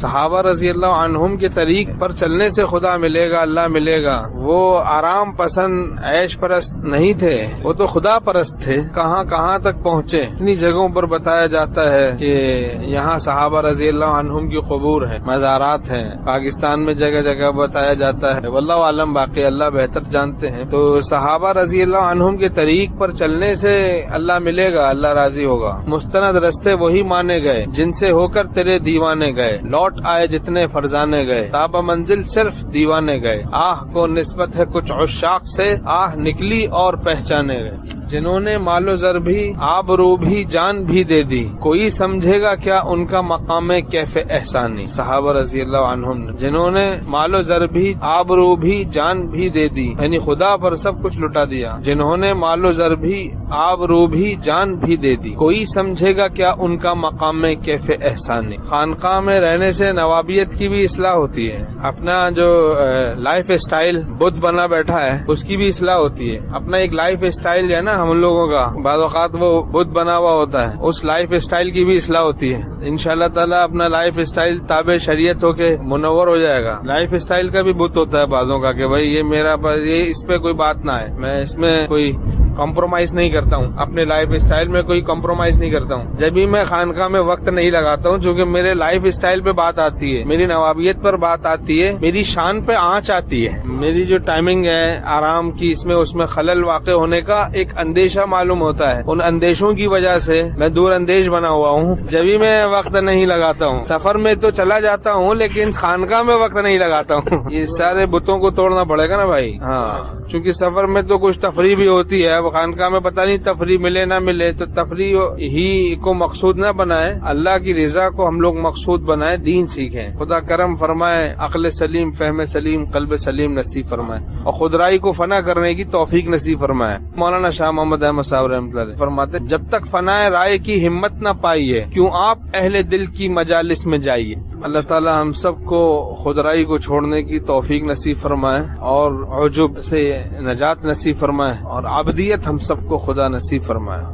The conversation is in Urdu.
صحابہ رضی اللہ عنہم کے طریق پر چلنے سے خدا ملے گا، اللہ ملے گا۔ وہ آرام پسند عیش پرست نہیں تھے، وہ تو خدا پرست تھے۔ کہاں کہاں تک پہنچے، اتنی جگہوں پر بتایا جاتا ہے کہ یہاں صحابہ رضی اللہ عنہم کی قبور ہیں، مزارات ہیں۔ پاکستان میں جگہ جگہ بتایا جاتا ہے، واللہ عالم، باقی اللہ بہتر جانتے ہیں۔ تو صحابہ رضی اللہ عنہم کے طریق پر چلنے سے اللہ ملے گا، اللہ راضی ہوگا۔ مستند رستے وہی مانے گئے جن سے ہو کر تیرے دیوانے گئے، لوٹ آئے جتنے فرزانے گئے، تاب منزل صرف دیوانے گئے۔ آہ کو نسبت ہے کچھ عشاق سے، آہ نکلی اور پہچانے گئے۔ جنہوں نے مال و زر بھی، آبرو بھی، جان بھی دے دی، کوئی سمجھے گا کیا ان کا مقام کیف احسانی۔ صحابہ رضی اللہ عنہم جنہوں نے مال و زر بھی، آبرو بھی، جان بھی دے دی، یعنی خدا پر سب کچھ لٹا دیا۔ جنہوں نے مال و زر بھی، آبرو بھی، جان بھی دے دی، کوئی سمجھے گا کیا ان کا مقام کیف احسانی۔ خانقاہ میں رہنے سے نوابیت کی بھی اصلاح ہوتی ہے، اپنا جو لائف اسٹائل بدھ بنا بیٹھا ہے اس کی بھی اصلاح ہوتی ہے۔ اپنا ایک لائف اسٹائل ہے نا ہم لوگوں کا، بعض اوقات وہ بدھ بنا ہوا ہوتا ہے، اس لائف اسٹائل کی بھی اصلاح ہوتی ہے۔ انشاءاللہ تعالیٰ اپنا لائف اسٹائل تابع شریعت ہو کے منور ہو جائے گا۔ لائف اسٹائل کا بھی بت ہوتا ہے بعضوں کا کہ بھائی یہ میرا، یہ اس پہ کوئی بات نہ ہے، میں اس میں کوئی کمپرومائز نہیں کرتا ہوں، اپنے لائف اسٹائل میں کوئی کمپرومائز نہیں کرتا ہوں۔ جب بھی میں خانقاہ میں وقت نہیں لگاتا ہوں چونکہ میرے لائف اسٹائل پہ بات آتی ہے، میری نوابیت پر بات آتی ہے، میری شان پہ آنچ آتی ہے، میری جو ٹائمنگ ہے آرام کی اس میں خلل واقع ہونے کا ایک اندیشہ معلوم ہوتا ہے۔ ان اندیشوں کی وجہ سے میں دور اندیش بنا ہوا ہوں، جب بھی میں وقت نہیں لگاتا ہوں۔ سفر میں تو چلا جاتا ہوں لیکن خانقاہ میں وقت نہیں لگاتا ہوں۔ یہ سارے بتوں کو توڑنا پڑے گا نا بھائی، ہاں، چونکہ سفر میں تو کچھ تفریح بھی ہوتی ہے، اب خانقاہ میں پتہ نہیں تفریح ملے نہ ملے، تو تفریح ہی کو مقصود نہ بنائے، اللہ کی رضا کو ہم لوگ مقصود بنائے، دین سیکھیں، خدا کرم فرمائے، عقل سلیم، فہم سلیم، قلب سلیم نصیب فرمائے، اور خودرائی کو فنا کرنے کی توفیق نصیب فرمائے۔ مولانا شاہ محمد احمد صاحب رحمۃ اللہ علیہ فرماتے جب تک فنائے رائے کی ہمت نہ پائیے کیوں آپ اہل دل کی مجالس میں جائیے۔ اللہ تعالی ہم سب کو خودرائی کو چھوڑنے کی توفیق نصیب فرمائے اور عجب سے نجات نصیب فرمائے اور عبدیت ہم سب کو خدا نصیب فرمائے۔